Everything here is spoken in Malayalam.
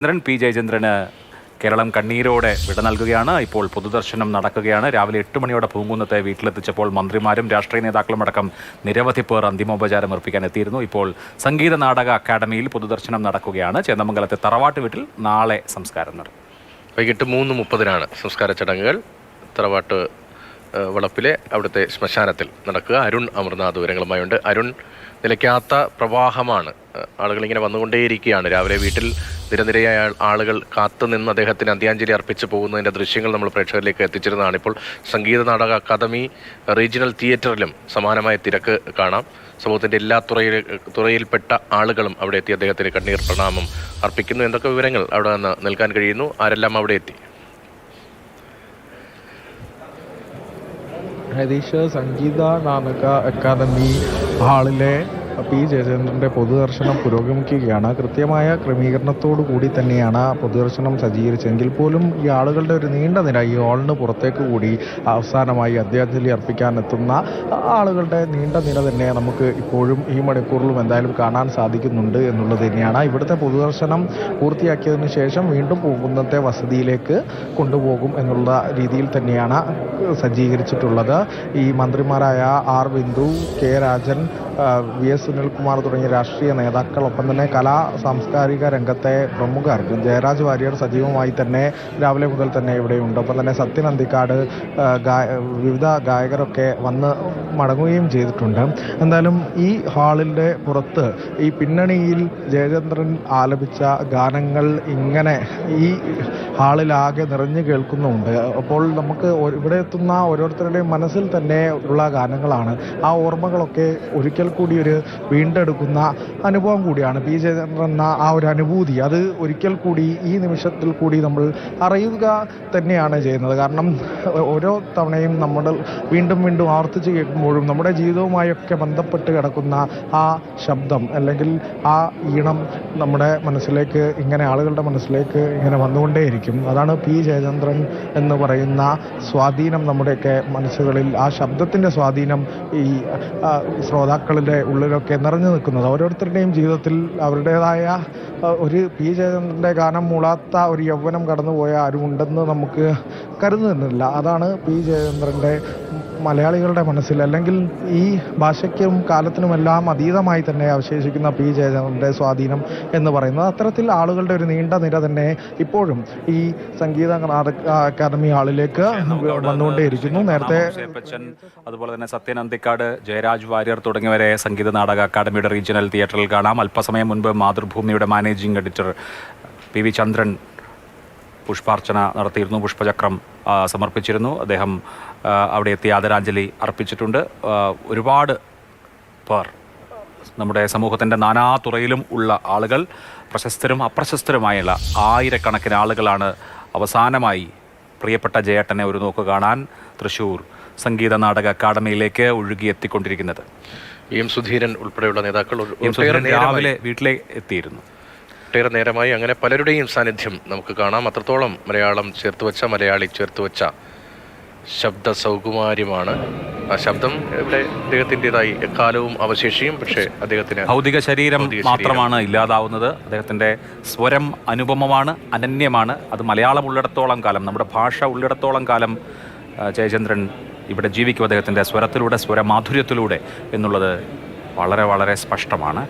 പി ജയചന്ദ്രന് കേരളം കണ്ണീരോടെ വിട നൽകുകയാണ്. ഇപ്പോൾ പൊതുദർശനം നടക്കുകയാണ്. രാവിലെ 8 മണിയോടെ പൂങ്കുന്നത്തെ വീട്ടിലെത്തിച്ചപ്പോൾ മന്ത്രിമാരും രാഷ്ട്രീയ നേതാക്കളും അടക്കം നിരവധി പേർ അന്തിമോപചാരം അർപ്പിക്കാൻ എത്തിയിരുന്നു. ഇപ്പോൾ സംഗീത നാടക അക്കാദമിയിൽ പൊതുദർശനം നടക്കുകയാണ്. ചേന്ദമംഗലത്തെ തറവാട്ട് വീട്ടിൽ നാളെ സംസ്കാരം നടക്കും. വൈകിട്ട് 3:30 സംസ്കാര ചടങ്ങുകൾ തറവാട്ട് വളപ്പിലെ അവിടുത്തെ ശ്മശാനത്തിൽ നടക്കുക. അരുൺ അമർനാഥ് വിവരങ്ങളുമായുണ്ട്. അരുൺ, നിലയ്ക്കാത്ത പ്രവാഹമാണ്, ആളുകളിങ്ങനെ വന്നുകൊണ്ടേയിരിക്കുകയാണ്. രാവിലെ വീട്ടിൽ നിരനിരയായ ആളുകൾ കാത്തുനിന്ന് അദ്ദേഹത്തിന് അന്ത്യാഞ്ജലി അർപ്പിച്ച് പോകുന്നതിൻ്റെ ദൃശ്യങ്ങൾ നമ്മൾ പ്രേക്ഷകരിലേക്ക് എത്തിച്ചിരുന്നതാണ്. ഇപ്പോൾ സംഗീത നാടക അക്കാദമി റീജിയണൽ തിയേറ്ററിലും സമാനമായ തിരക്ക് കാണാം. സമൂഹത്തിൻ്റെ എല്ലാ തുറയിൽപ്പെട്ട ആളുകളും അവിടെ എത്തി അദ്ദേഹത്തിന് കണ്ണീർ പ്രണാമം അർപ്പിക്കുന്നു. എന്തൊക്കെ വിവരങ്ങൾ അവിടെ നിന്ന് നിൽക്കാൻ കഴിയുന്നു? ആരെല്ലാം അവിടെ എത്തി? ഹരീഷ്, സംഗീത നാടക അക്കാദമി ഹാളിലെ പി ജയചന്ദ്രൻ്റെ പൊതുദർശനം പുരോഗമിക്കുകയാണ്. കൃത്യമായ ക്രമീകരണത്തോടു കൂടി തന്നെയാണ് പൊതുദർശനം സജ്ജീകരിച്ചെങ്കിൽ പോലും ഈ ആളുകളുടെ ഒരു നീണ്ട നിര ഈ ഹാളിന് പുറത്തേക്ക് കൂടി അവസാനമായി അന്ത്യാഞ്ജലി അർപ്പിക്കാനെത്തുന്ന ആളുകളുടെ നീണ്ട നിര തന്നെ നമുക്ക് ഇപ്പോഴും ഈ മണിക്കൂറിലും എന്തായാലും കാണാൻ സാധിക്കുന്നുണ്ട് എന്നുള്ളത് തന്നെയാണ്. ഇവിടുത്തെ പൊതുദർശനം പൂർത്തിയാക്കിയതിനു ശേഷം വീണ്ടും പൂങ്കുന്നത്തെ വസതിയിലേക്ക് കൊണ്ടുപോകും എന്നുള്ള രീതിയിൽ തന്നെയാണ് സജ്ജീകരിച്ചിട്ടുള്ളത്. ഈ മന്ത്രിമാരായ R Bindu, K Rajan, V S Sunilkumar തുടങ്ങിയ രാഷ്ട്രീയ നേതാക്കൾ, ഒപ്പം തന്നെ കലാ സാംസ്കാരിക രംഗത്തെ പ്രമുഖർ, ജയരാജ് വാര്യർ സജീവമായി തന്നെ രാവിലെ മുതൽ തന്നെ ഇവിടെയുണ്ട്. ഒപ്പം തന്നെ സത്യൻ അന്തിക്കാട്, വിവിധ ഗായകരൊക്കെ വന്ന് മടങ്ങുകയും ചെയ്തിട്ടുണ്ട്. എന്തായാലും ഈ ഹാളിൻ്റെ പുറത്ത് ഈ പിന്നണിയിൽ ജയചന്ദ്രൻ ആലപിച്ച ഗാനങ്ങൾ ഇങ്ങനെ ഈ ഹാളിലാകെ നിറഞ്ഞു കേൾക്കുന്നുണ്ട്. അപ്പോൾ നമുക്ക് ഇവിടെ എത്തുന്ന ഓരോരുത്തരുടെയും മനസ്സിൽ തന്നെ ഉള്ള ഗാനങ്ങളാണ്. ആ ഓർമ്മകളൊക്കെ ഒരിക്കൽ കൂടി ഒരു വീണ്ടെടുക്കുന്ന അനുഭവം കൂടിയാണ്. പി ജയചന്ദ്രൻ എന്ന ആ ഒരു അനുഭൂതി അത് ഒരിക്കൽ കൂടി ഈ നിമിഷത്തിൽ കൂടി നമ്മൾ അറിയുക തന്നെയാണ് ചെയ്യുന്നത്. കാരണം ഓരോ തവണയും നമ്മൾ വീണ്ടും വീണ്ടും ആവർത്തിച്ച് കേൾക്കുമ്പോഴും നമ്മുടെ ജീവിതവുമായൊക്കെ ബന്ധപ്പെട്ട് കിടക്കുന്ന ആ ശബ്ദം അല്ലെങ്കിൽ ആ ഈണം നമ്മുടെ മനസ്സിലേക്ക് ഇങ്ങനെ ആളുകളുടെ മനസ്സിലേക്ക് ഇങ്ങനെ വന്നുകൊണ്ടേയിരിക്കും. അതാണ് പി ജയചന്ദ്രൻ എന്ന് പറയുന്ന സ്വാധീനം നമ്മുടെയൊക്കെ മനസ്സുകളിൽ, ആ ശബ്ദത്തിൻ്റെ സ്വാധീനം ഈ ശ്രോതാക്കളുടെ ഉള്ളിലൊക്കെ നിറഞ്ഞു നിൽക്കുന്നത്. ഓരോരുത്തരുടെയും ജീവിതത്തിൽ അവരുടേതായ ഒരു പി ജയചന്ദ്രൻ്റെ ഗാനം മൂളാത്ത ഒരു യൗവനം കടന്നുപോയ ആരുമുണ്ടെന്ന് നമുക്ക് കരുതുന്നില്ല. അതാണ് പി ജയചന്ദ്രൻ്റെ മലയാളികളുടെ മനസ്സിൽ, അല്ലെങ്കിൽ ഈ ഭാഷയ്ക്കും കാലത്തിനുമെല്ലാം അതീതമായി തന്നെ അവശേഷിക്കുന്ന പി ജയചന്ദ്രൻ്റെ സ്വാധീനം എന്ന് പറയുന്നത്. അത്തരത്തിൽ ആളുകളുടെ ഒരു നീണ്ട നിര തന്നെ ഇപ്പോഴും ഈ സംഗീത നാടക അക്കാദമി ഹാളിലേക്ക് വന്നുകൊണ്ടേയിരിക്കുന്നു. നേരത്തെ അതുപോലെ തന്നെ സത്യൻ അന്തിക്കാട്, ജയരാജ് വാര്യർ തുടങ്ങിയവരെ സംഗീത നാടക അക്കാദമിയുടെ റീജിയണൽ തിയേറ്ററിൽ കാണാം. അല്പസമയം മുൻപ് മാതൃഭൂമിയുടെ മാനേജിംഗ് എഡിറ്റർ പി വി ചന്ദ്രൻ പുഷ്പാർച്ചന നടത്തിയിരുന്നു, പുഷ്പചക്രം സമർപ്പിച്ചിരുന്നു. അദ്ദേഹം അവിടെ എത്തി ആദരാഞ്ജലി അർപ്പിച്ചിട്ടുണ്ട്. ഒരുപാട് പേർ, നമ്മുടെ സമൂഹത്തിൻ്റെ നാനാതുറയിലും ഉള്ള ആളുകൾ, പ്രശസ്തരും അപ്രശസ്തരുമായുള്ള ആയിരക്കണക്കിന് ആളുകളാണ് അവസാനമായി പ്രിയപ്പെട്ട ജയേട്ടനെ ഒരു നോക്ക് കാണാൻ തൃശ്ശൂർ സംഗീത നാടക അക്കാദമിയിലേക്ക് ഒഴുകിയെത്തിക്കൊണ്ടിരിക്കുന്നത്. എം സുധീരൻ ഉൾപ്പെടെയുള്ള നേതാക്കൾ രാവിലെ വീട്ടിലേക്ക് എത്തിയിരുന്നു. ഒട്ടേറെ നേരമായി അങ്ങനെ പലരുടെയും സാന്നിധ്യം നമുക്ക് കാണാം. അത്രത്തോളം മലയാളം ചേർത്തുവച്ച, മലയാളി ചേർത്തുവച്ച ശബ്ദ സൗകുമാര്യമാണ്. ആ ശബ്ദം ഇവിടെ അദ്ദേഹത്തിൻ്റെതായി എക്കാലവും അവശേഷിയും. പക്ഷേ അദ്ദേഹത്തിന് ഭൗതിക ശരീരം മാത്രമാണ് ഇല്ലാതാവുന്നത്. അദ്ദേഹത്തിൻ്റെ സ്വരം അനുപമമാണ്, അനന്യമാണ്. അത് മലയാളം ഉള്ളിടത്തോളം കാലം, നമ്മുടെ ഭാഷ ഉള്ളിടത്തോളം കാലം ജയചന്ദ്രൻ ഇവിടെ ജീവിക്കും. അദ്ദേഹത്തിൻ്റെ സ്വരത്തിലൂടെ, സ്വരമാധുര്യത്തിലൂടെ എന്നുള്ളത് വളരെ വളരെ സ്പഷ്ടമാണ്.